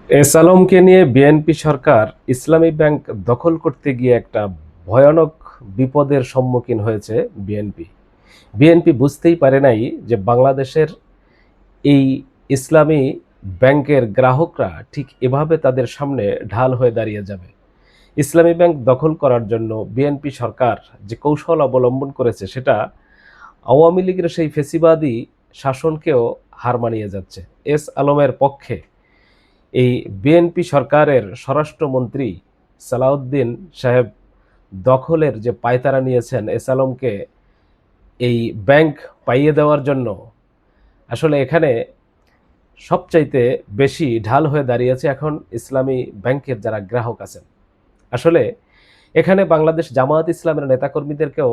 S আলমকে নিয়ে BNP সরকার ইসলামী bank দখল করতে গিয়ে একটা ভয়ানক বিপদের সম্মুখীন হয়েছে। বিএনপি বিএনপি বুঝতেই পারে নাই যে বাংলাদেশের এই ইসলামী ব্যাংকের গ্রাহকরা ঠিক এভাবে তাদের সামনে ঢাল হয়ে দাঁড়িয়ে যাবে। ইসলামী ব্যাংক দখল করার জন্য বিএনপি সরকার যে কৌশল অবলম্বন করেছে সেটা আওয়ামী লীগের সেই ফেসিবাদী শাসনকেও হার মানিয়ে যাচ্ছে। এস আলমের পক্ষে এই বিএনপি সরকারের স্বরাষ্ট্রমন্ত্রী সালাউদ্দিন সাহেব দখলের যে পায়তারা নিয়েছেন এস আলমকে এই ব্যাংক পাইয়ে দেওয়ার জন্য, আসলে এখানে সবচাইতে বেশি ঢাল হয়ে দাঁড়িয়েছে এখন ইসলামী ব্যাংকের যারা গ্রাহক আছেন। আসলে এখানে বাংলাদেশ জামায়াত ইসলামের নেতাকর্মীদেরকেও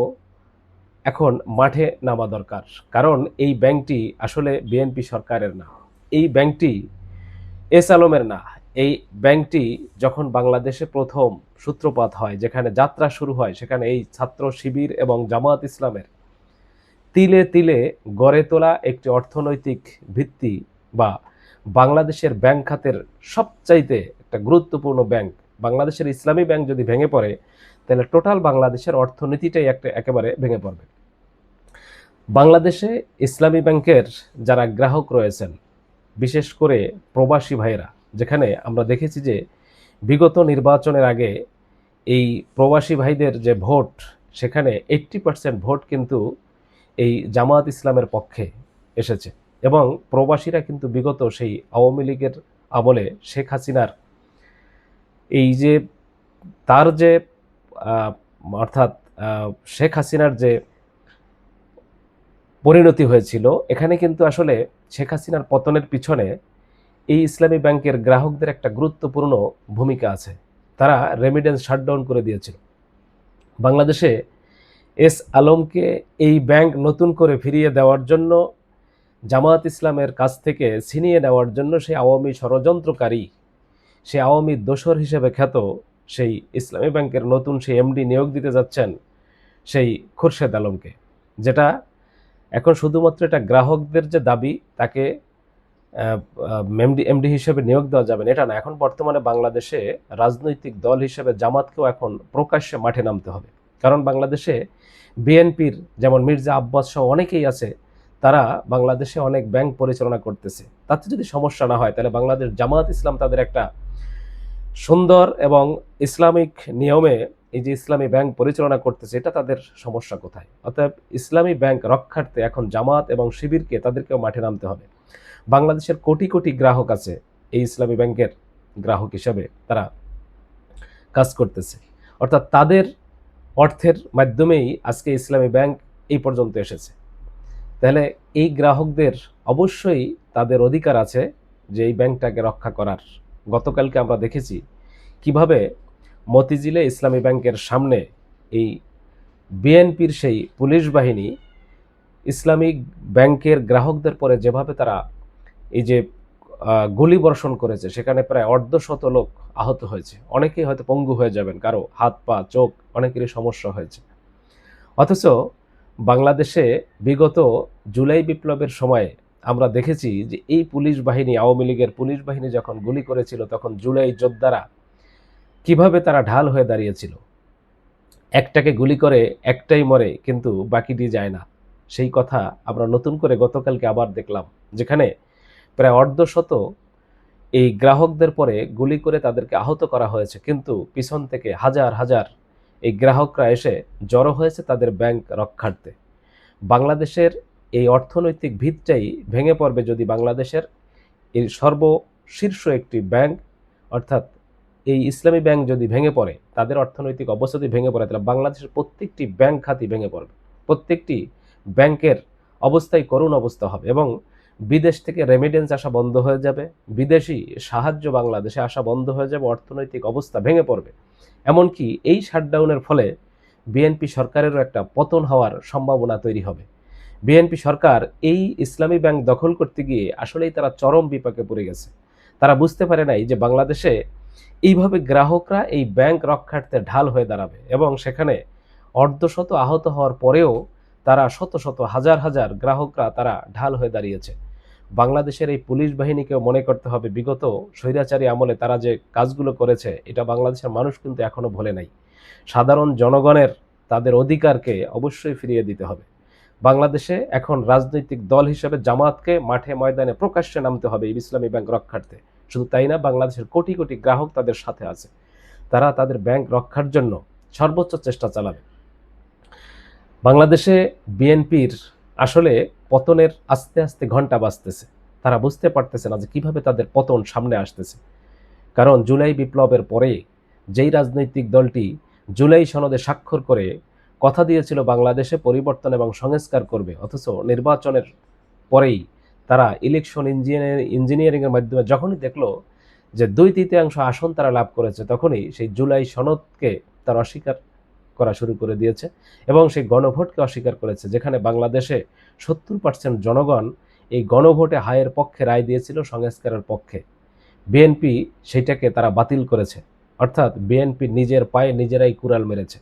এখন মাঠে নামা দরকার, কারণ এই ব্যাংকটি আসলে বিএনপি সরকারের না, এই ব্যাংকটি এস আলমের না। এই ব্যাংকটি যখন বাংলাদেশে প্রথম সূত্রপাত হয়, যেখানে যাত্রা শুরু হয়, সেখানে এই ছাত্র শিবির এবং জামায়াত ইসলামের তিলে তিলে গড়ে তোলা একটি অর্থনৈতিক ভিত্তি বা বাংলাদেশের ব্যাংক খাতের সবচাইতে একটা গুরুত্বপূর্ণ ব্যাংক, বাংলাদেশের ইসলামী ব্যাংক যদি ভেঙে পড়ে তাহলে টোটাল বাংলাদেশের অর্থনীতিটাই একেবারে ভেঙে পড়বে। বাংলাদেশে ইসলামী ব্যাংকের যারা গ্রাহক রয়েছেন, বিশেষ করে প্রবাসী ভাইয়েরা, যেখানে আমরা দেখেছি যে বিগত নির্বাচনের আগে এই প্রবাসী ভাইদের যে ভোট, সেখানে 80% ভোট কিন্তু এই জামায়াত ইসলামের পক্ষে এসেছে। এবং প্রবাসীরা কিন্তু বিগত সেই আওয়ামী লীগের আমলে শেখ হাসিনার এই যে তার যে আহ, অর্থাৎ শেখ হাসিনার যে পরিণতি হয়েছিল, এখানে কিন্তু আসলে শেখ হাসিনার পতনের পিছনে এই ইসলামী ব্যাংকের গ্রাহকদের একটা গুরুত্বপূর্ণ ভূমিকা আছে। তারা রেমিডেন্স শাটডাউন করে দিয়েছিল বাংলাদেশে। এস আলমকে এই ব্যাংক নতুন করে ফিরিয়ে দেওয়ার জন্য, জামায়াত ইসলামের কাছ থেকে ছিনিয়ে নেওয়ার জন্য সেই আওয়ামী ষড়যন্ত্রকারী, সেই আওয়ামী দোসর হিসেবে খ্যাত সেই ইসলামী ব্যাংকের নতুন সেই এমডি নিয়োগ দিতে যাচ্ছেন সেই খুরশেদ আলমকে। যেটা এখন শুধুমাত্র এটা গ্রাহকদের যে দাবি, তাকে এমডি হিসেবে নিয়োগ দেওয়া যাবে না এটা না, এখন বর্তমানে বাংলাদেশে রাজনৈতিক দল হিসেবে জামাতকেও এখন প্রকাশ্যে মাঠে নামতে হবে। কারণ বাংলাদেশে বিএনপির যেমন মির্জা আব্বাস সহ অনেকেই আছে, তারা বাংলাদেশে অনেক ব্যাংক পরিচালনা করতেছে। তাতে যদি সমস্যা না হয় তাহলে বাংলাদেশ জামাত ইসলাম তাদের একটা সুন্দর এবং ইসলামিক নিয়মে এই যে ইসলামী ব্যাংক পরিচালনা করতেছে, এটা তাদের সমস্যা কোথায়? অতএব ইসলামী ব্যাংক রক্ষার্থে এখন জামাত এবং শিবিরকে তাদেরকেও মাঠে নামতে হবে। বাংলাদেশের কোটি কোটি গ্রাহক আছে এই ইসলামী ব্যাংকের গ্রাহক হিসাবে, তারা কাজ করতেছে, অর্থাৎ তাদের অর্থের মাধ্যমেই আজকে ইসলামী ব্যাংক এই পর্যন্ত এসেছে। তাহলে এই গ্রাহকদের অবশ্যই তাদের অধিকার আছে যে এই ব্যাংকটাকে রক্ষা করার। গতকালকে আমরা দেখেছি কিভাবে মতিঝিলে ইসলামী ব্যাংকের সামনে এই বিএনপির সেই পুলিশ বাহিনী ইসলামিক ব্যাংকের গ্রাহকদের পরে যেভাবে তারা এই যে গুলি বর্ষণ করেছে, সেখানে প্রায় অর্ধশত লোক আহত হয়েছে। অনেকেই হয়তো পঙ্গু হয়ে যাবেন, কারো হাত পা চোখ অনেকেরই সমস্যা হয়েছে। অথচ বাংলাদেশে বিগত জুলাই বিপ্লবের সময়ে আমরা দেখেছি যে এই পুলিশ বাহিনী, আওয়ামী লীগের পুলিশ বাহিনী যখন গুলি করেছিল, তখন জুলাই যোদ্ধারা কিভাবে তারা ঢাল হয়ে দাঁড়িয়েছিল। একটাকে গুলি করে একটাই মরে, কিন্তু বাকিটি যায় না। সেই কথা আমরা নতুন করে গতকালকে আবার দেখলাম, যেখানে প্রায় অর্ধশত এই গ্রাহকদের পরে গুলি করে তাদেরকে আহত করা হয়েছে, কিন্তু পিছন থেকে হাজার হাজার এই গ্রাহকরা এসে জড়ো হয়েছে তাদের ব্যাংক রক্ষার্থে। বাংলাদেশের এই অর্থনৈতিক ভিতটাই ভেঙে পড়বে যদি বাংলাদেশের এই সর্বশীর্ষ একটি ব্যাংক, অর্থাৎ এই ইসলামী ব্যাংক যদি ভেঙে পড়ে, তাদের অর্থনৈতিক অবস্থা যদি ভেঙে পড়ে, তাহলে বাংলাদেশের প্রত্যেকটি ব্যাংক খাতই ভেঙে পড়বে। প্রত্যেকটি ব্যাংকের অবস্থাই করুণ অবস্থা হবে এবং বিদেশ থেকে রেমিডেন্স আসা বন্ধ হয়ে যাবে, বিদেশি সাহায্য বাংলাদেশে আসা বন্ধ হয়ে যাবে, অর্থনৈতিক অবস্থা ভেঙে পড়বে। এমনকি এই শাটডাউনের ফলে বিএনপি সরকারেরও একটা পতন হওয়ার সম্ভাবনা তৈরি হবে। বিএনপি সরকার এই ইসলামী ব্যাংক দখল করতে গিয়ে আসলেই তারা চরম বিপাকে পড়ে গেছে। তারা বুঝতে পারে নাই যে বাংলাদেশে এইভাবে গ্রাহকরা এই ব্যাংক রক্ষার্থে ঢাল হয়ে দাঁড়াবে এবং সেখানে অর্ধশত আহত হওয়ার পরেও তারা শত শত হাজার হাজার গ্রাহকরা তারা ঢাল হয়ে দাঁড়িয়েছে। বাংলাদেশের এই পুলিশ বাহিনীকেও মনে করতে হবে বিগত স্বৈরাচারী আমলে তারা যে কাজগুলো করেছে এটা বাংলাদেশের মানুষ কিন্তু এখনো ভোলে নাই। সাধারণ জনগণের তাদের অধিকারকে অবশ্যই ফিরিয়ে দিতে হবে। বাংলাদেশে এখন রাজনৈতিক দল হিসেবে জামাতকে মাঠে ময়দানে প্রকাশ্যে নামতে হবে এই ইসলামী ব্যাংক রক্ষার্থে। শুধু তাই না, বাংলাদেশের কোটি কোটি গ্রাহক তাদের সাথে আছে, তারা তাদের ব্যাংক রক্ষার জন্য সর্বোচ্চ চেষ্টা চালাবে। বাংলাদেশে বিএনপির আসলে পতনের আস্তে আস্তে ঘন্টা বাজতেছে, তারা বুঝতে পারতেছে না যে কিভাবে তাদের পতন সামনে আসতেছে। কারণ জুলাই বিপ্লবের পরে যেই রাজনৈতিক দলটি জুলাই সনদে স্বাক্ষর করে কথা দিয়েছিল বাংলাদেশে পরিবর্তন এবং সংস্কার করবে, অথচ নির্বাচনের পরেই তারা ইলেকশন ইঞ্জিনিয়ারিংয়ের মাধ্যমে যখনই দেখলো যে 2/3 আসন তারা লাভ করেছে, তখনই সেই জুলাই সনদকে তারা অস্বীকার করা শুরু করে দিয়েছে এবং সেই গণভোটকে অস্বীকার করেছে, যেখানে বাংলাদেশে 70% জনগণ এই গণভোটে হায়ের পক্ষে রায় দিয়েছিল সংস্কারের পক্ষে। বিএনপি সেটাকে তারা বাতিল করেছে, অর্থাৎ বিএনপি নিজের পায়ে নিজেরাই কুড়াল মেরেছে।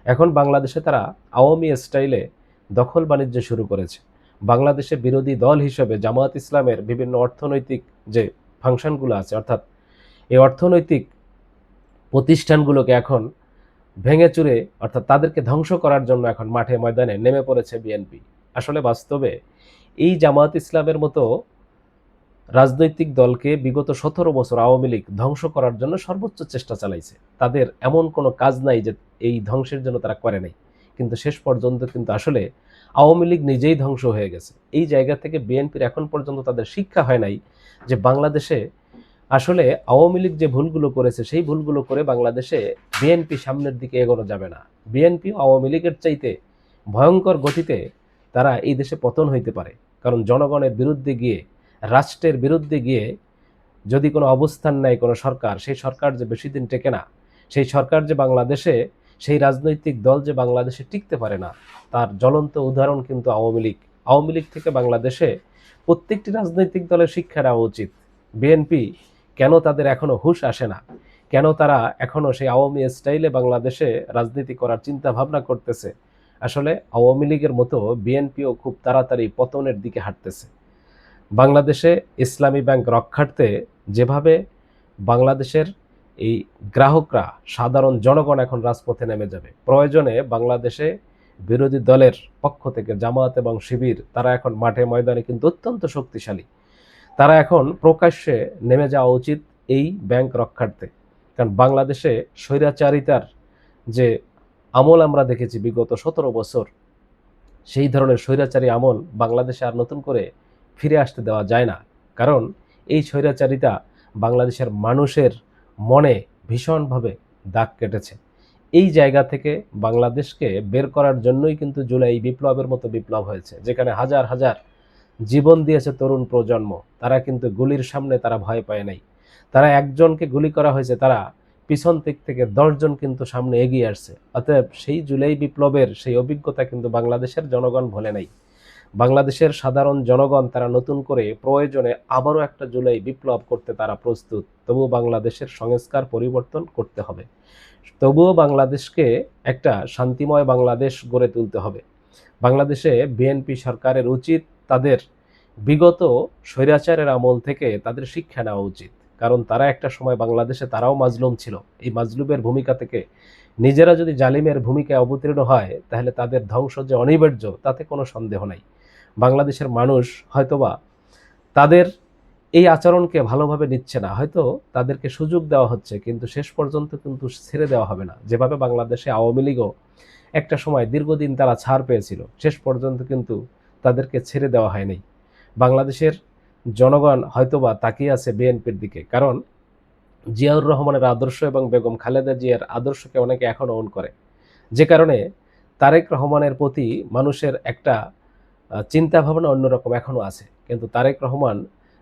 এখন বাংলাদেশে তারা আওয়ামী স্টাইলে দখল বাণিজ্য শুরু করেছে। বাংলাদেশে বিরোধী দল হিসেবে জামায়াত ইসলামের বিভিন্ন অর্থনৈতিক যে ফাংশনগুলো আছে, অর্থাৎ এই অর্থনৈতিক প্রতিষ্ঠানগুলোকে এখন ভেঙে চুরে, অর্থাৎ তাদেরকে ধ্বংস করার জন্য এখন মাঠে ময়দানে নেমে পড়েছে বিএনপি। আসলে বাস্তবে এই জামায়াত ইসলামের মতো রাজনৈতিক দলকে বিগত 17 বছর আওয়ামী লীগ ধ্বংস করার জন্য সর্বোচ্চ চেষ্টা চালাইছে। তাদের এমন কোনো কাজ নাই যে এই ধ্বংসের জন্য তারা করে নাই, কিন্তু শেষ পর্যন্ত কিন্তু আসলে আওয়ামী লীগ নিজেই ধ্বংস হয়ে গেছে। এই জায়গা থেকে বিএনপির এখন পর্যন্ত তাদের শিক্ষা হয় নাই যে বাংলাদেশে আসলে আওয়ামী লীগ যে ভুলগুলো করেছে সেই ভুলগুলো করে বাংলাদেশে বিএনপি সামনের দিকে এগোনো যাবে না। বিএনপি আওয়ামী লীগের চাইতে ভয়ঙ্কর গতিতে তারা এই দেশে পতন হইতে পারে, কারণ জনগণের বিরুদ্ধে গিয়ে, রাষ্ট্রের বিরুদ্ধে গিয়ে যদি কোনো অবস্থান নেয় কোনো সরকার, সেই সরকার যে বেশি দিন টেকে না। সেই সরকার যে বাংলাদেশে, সেই রাজনৈতিক দল যে বাংলাদেশে টিকতে পারে না, তার জ্বলন্ত উদাহরণ কিন্তু আওয়ামী লীগ। আওয়ামী লীগ থেকে বাংলাদেশে প্রত্যেকটি রাজনৈতিক দলের শিক্ষা নেওয়া উচিত। বিএনপি কেন তাদের এখনো হুঁশ আসে না, কেন তারা এখনো সেই আওয়ামী স্টাইলে বাংলাদেশে রাজনীতি করার চিন্তা ভাবনা করতেছে? আসলে আওয়ামী লীগের মতো বিএনপিও খুব তাড়াতাড়ি পতনের দিকে হাঁটতেছে। বাংলাদেশে ইসলামী ব্যাংক রক্ষার্থে যেভাবে বাংলাদেশের এই গ্রাহকরা, সাধারণ জনগণ এখন রাজপথে নেমে যাবে, প্রয়োজনে বাংলাদেশে বিরোধী দলের পক্ষ থেকে জামায়াত এবং শিবির তারা এখন মাঠে ময়দানে কিন্তু অত্যন্ত শক্তিশালী। তারা এখন প্রকাশ্যে নেমে যাওয়া উচিত এই ব্যাংক রক্ষার্থে। কারণ বাংলাদেশে স্বৈরাচারিতার যে আমল আমরা দেখেছি বিগত 17 বছর, সেই ধরনের স্বৈরাচারী আমল বাংলাদেশে আর নতুন করে ফিরে আসতে দেওয়া যায় না। কারণ এই স্বৈরাচারিতা বাংলাদেশের মানুষের মনে ভীষণভাবে দাগ কেটেছে। এই জায়গা থেকে বাংলাদেশকে বের করার জন্যই কিন্তু জুলাই বিপ্লবের মতো বিপ্লব হয়েছে, যেখানে হাজার হাজার জীবন দিয়েছে তরুণ প্রজন্ম। তারা কিন্তু গুলির সামনে তারা ভয় পায় নাই। তারা একজনকে গুলি করা হয়েছে, তারা পিছন দিক থেকে 10 জন কিন্তু সামনে এগিয়ে আসছে। অতএব সেই জুলাই বিপ্লবের সেই অভিজ্ঞতা কিন্তু বাংলাদেশের জনগণ ভোলে নাই। বাংলাদেশের সাধারণ জনগণ তারা নতুন করে প্রয়োজনে আবারও একটা জুলাই বিপ্লব করতে তারা প্রস্তুত। তবুও বাংলাদেশের সংস্কার পরিবর্তন করতে হবে, তবুও বাংলাদেশকে একটা শান্তিময় বাংলাদেশ গড়ে তুলতে হবে। বাংলাদেশে বিএনপি সরকারের উচিত তাদের বিগত স্বৈরাচারের আমল থেকে তাদের শিক্ষা নেওয়া উচিত। কারণ তারা একটা সময় বাংলাদেশে তারাও মাজলুম ছিল। এই মাজলুমের ভূমিকা থেকে নিজেরা যদি জালিমের ভূমিকায় অবতীর্ণ হয়, তাহলে তাদের ধ্বংস যে অনিবার্য তাতে কোনো সন্দেহ নাই। বাংলাদেশের মানুষ হয়তোবা তাদের এই আচরণকে ভালোভাবে নিচ্ছে না, হয়তো তাদেরকে সুযোগ দেওয়া হচ্ছে, কিন্তু শেষ পর্যন্ত কিন্তু ছেড়ে দেওয়া হবে না। যেভাবে বাংলাদেশে আওয়ামী লীগও একটা সময় দীর্ঘদিন তারা ছাড় পেয়েছিল, শেষ পর্যন্ত কিন্তু তাদেরকে ছেড়ে দেওয়া হয়নি। বাংলাদেশের জনগণ হয়তোবা তাকিয়ে আছে বিএনপির দিকে, কারণ জিয়াউর রহমানের আদর্শ এবং বেগম খালেদা জিয়ার আদর্শকে অনেকে এখনও অন করে, যে কারণে তারেক রহমানের প্রতি মানুষের একটা চিন্তা ভাবনা অন্যরকম এখনও আছে। কিন্তু তারেক রহমান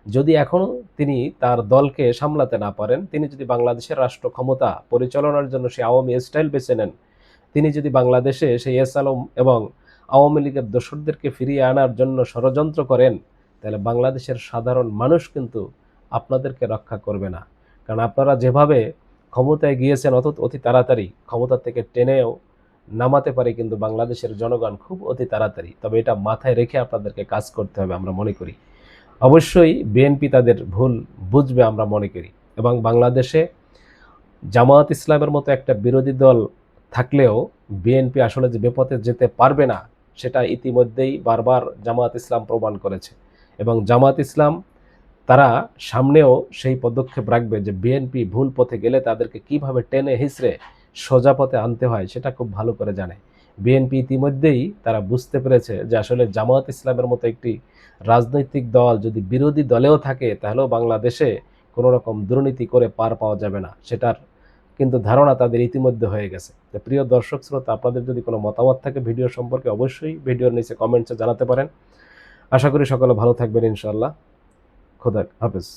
যদি এখনও তিনি তার দলকে সামলাতে না পারেন, তিনি যদি বাংলাদেশের রাষ্ট্র ক্ষমতা পরিচালনার জন্য সেই আওয়ামী স্টাইল বেছে নেন, তিনি যদি বাংলাদেশে সেই এস আলম এবং আওয়ামী লীগের দোসরদেরকে ফিরিয়ে আনার জন্য ষড়যন্ত্র করেন, তাহলে বাংলাদেশের সাধারণ মানুষ কিন্তু আপনাদেরকে রক্ষা করবে না। কারণ আপনারা যেভাবে ক্ষমতায় গিয়েছেন অতি তাড়াতাড়ি ক্ষমতা থেকে টেনেও নামাতে পারে কিন্তু বাংলাদেশের জনগণ খুব অতি তাড়াতাড়ি। তবে এটা মাথায় রেখে আপনাদেরকে কাজ করতে হবে আমরা মনে করি। অবশ্যই বিএনপি তাদের ভুল বুঝবে আমরা মনে করি, এবং বাংলাদেশে জামায়াত ইসলামের মতো একটা বিরোধী দল থাকলেও বিএনপি আসলে যে বিপথে যেতে পারবে না সেটা ইতিমধ্যেই বারবার জামায়াত ইসলাম প্রমাণ করেছে। এবং জামায়াত ইসলাম তারা সামনেও সেই পদক্ষেপ রাখবে যে বিএনপি ভুল পথে গেলে তাদেরকে কিভাবে টেনে হিঁচড়ে সোজা পথে আনতে হয় সেটা খুব ভালো করে জানে। বিএনপি ইতিমধ্যেই তারা বুঝতে পেরেছে যে আসলে জামায়াত ইসলামের মতো একটি রাজনৈতিক দল যদি বিরোধী দলেও থাকে তাহলেও বাংলাদেশে কোনো রকম দুর্নীতি করে পার পাওয়া যাবে না, সেটার কিন্তু ধারণা তাদের ইতিমধ্যে হয়ে গেছে। তো প্রিয় দর্শক শ্রোতা, আপনাদের যদি কোনো মতামত থাকে ভিডিও সম্পর্কে অবশ্যই ভিডিওর নিচে কমেন্টসে জানাতে পারেন। আশা করি সকলে ভালো থাকবেন ইনশাআল্লাহ। খোদা হাফেজ।